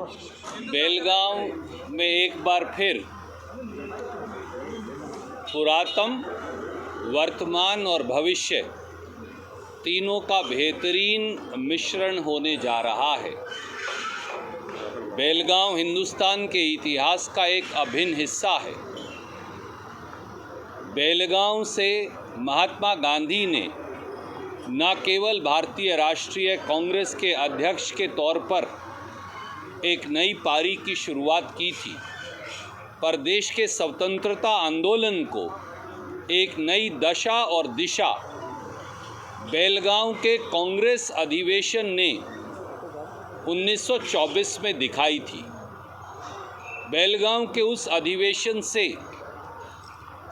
बेलगांव में एक बार फिर पुरातन, वर्तमान और भविष्य तीनों का बेहतरीन मिश्रण होने जा रहा है। बेलगांव हिंदुस्तान के इतिहास का एक अभिन्न हिस्सा है। बेलगांव से महात्मा गांधी ने न केवल भारतीय राष्ट्रीय कांग्रेस के अध्यक्ष के तौर पर एक नई पारी की शुरुआत की थी, पर देश के स्वतंत्रता आंदोलन को एक नई दशा और दिशा बेलगांव के कांग्रेस अधिवेशन ने 1924 में दिखाई थी। बेलगांव के उस अधिवेशन से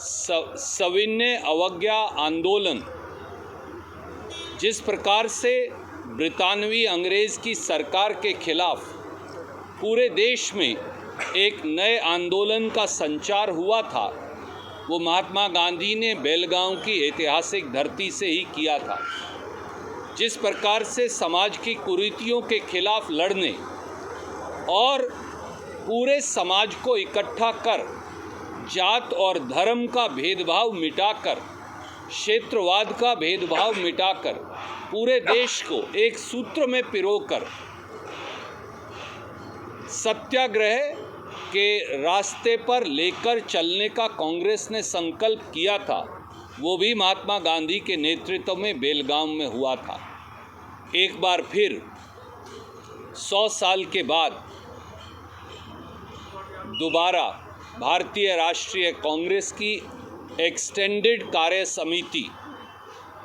सविनय अवज्ञा आंदोलन, जिस प्रकार से ब्रितानवी अंग्रेज़ की सरकार के खिलाफ पूरे देश में एक नए आंदोलन का संचार हुआ था, वो महात्मा गांधी ने बेलगांव की ऐतिहासिक धरती से ही किया था। जिस प्रकार से समाज की कुरीतियों के खिलाफ लड़ने और पूरे समाज को इकट्ठा कर जात और धर्म का भेदभाव मिटाकर, क्षेत्रवाद का भेदभाव मिटाकर पूरे देश को एक सूत्र में पिरोकर सत्याग्रह के रास्ते पर लेकर चलने का कांग्रेस ने संकल्प किया था, वो भी महात्मा गांधी के नेतृत्व में बेलगांव में हुआ था। एक बार फिर 100 साल के बाद दोबारा भारतीय राष्ट्रीय कांग्रेस की एक्सटेंडेड कार्य समिति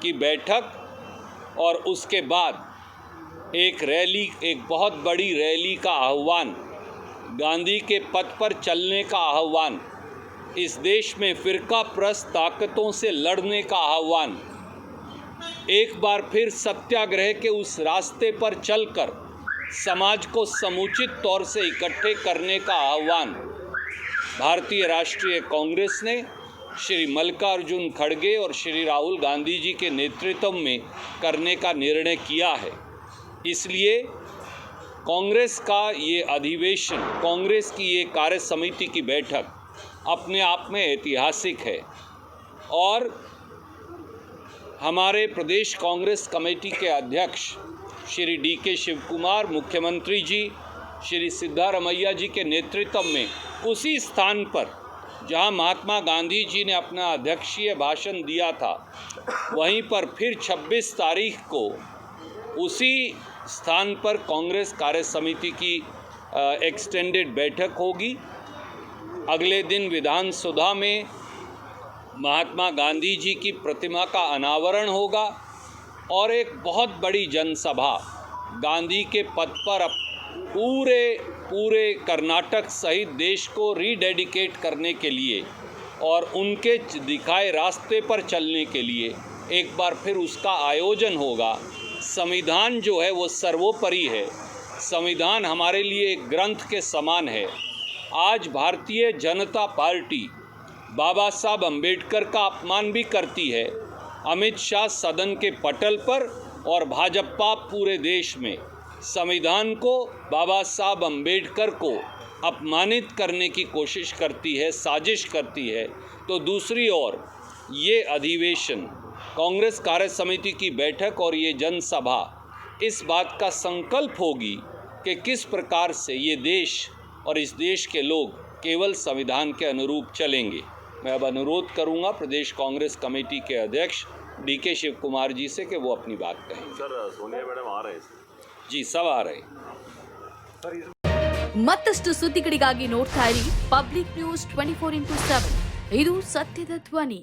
की बैठक और उसके बाद एक रैली, एक बहुत बड़ी रैली का आह्वान, गांधी के पथ पर चलने का आह्वान, इस देश में फिरका प्रस्त ताकतों से लड़ने का आह्वान, एक बार फिर सत्याग्रह के उस रास्ते पर चलकर समाज को समुचित तौर से इकट्ठे करने का आह्वान भारतीय राष्ट्रीय कांग्रेस ने श्री मल्लिकार्जुन खड़गे और श्री राहुल गांधी जी के नेतृत्व में करने का निर्णय किया है। इसलिए कांग्रेस का ये अधिवेशन, कांग्रेस की ये कार्य समिति की बैठक अपने आप में ऐतिहासिक है और हमारे प्रदेश कांग्रेस कमेटी के अध्यक्ष श्री DK शिव कुमार, मुख्यमंत्री जी श्री सिद्धारमैया जी के नेतृत्व में उसी स्थान पर जहां महात्मा गांधी जी ने अपना अध्यक्षीय भाषण दिया था, वहीं पर फिर 26 तारीख को उसी स्थान पर कांग्रेस कार्य समिति की एक्सटेंडेड बैठक होगी। अगले दिन विधानसभा में महात्मा गांधी जी की प्रतिमा का अनावरण होगा और एक बहुत बड़ी जनसभा गांधी के पथ पर पूरे कर्नाटक सहित देश को रीडेडिकेट करने के लिए और उनके दिखाए रास्ते पर चलने के लिए एक बार फिर उसका आयोजन होगा। संविधान जो है वो सर्वोपरि है। संविधान हमारे लिए एक ग्रंथ के समान है। आज भारतीय जनता पार्टी बाबा साहब अम्बेडकर का अपमान भी करती है। अमित शाह सदन के पटल पर और भाजपा पूरे देश में संविधान को, बाबा साहब अम्बेडकर को अपमानित करने की कोशिश करती है, साजिश करती है। तो दूसरी ओर ये अधिवेशन, कांग्रेस कार्य समिति की बैठक और ये जनसभा इस बात का संकल्प होगी कि किस प्रकार से ये देश और इस देश के लोग केवल संविधान के अनुरूप चलेंगे। मैं अब अनुरोध करूंगा प्रदेश कांग्रेस कमेटी के अध्यक्ष DK शिव कुमार जी से कि वो अपनी बात कहें। सर, सोनिया मैडम आ रहे हैं? जी, सब आ रहे। ಮತ್ತಷ್ಟು ಸುದ್ದಿಗಳಿಗಾಗಿ ನೋಡ್ತಾ ಇರಿ ಪಬ್ಲಿಕ್ ನ್ಯೂಸ್ 24x7 ಇದು ಸತ್ಯದ ಧ್ವನಿ।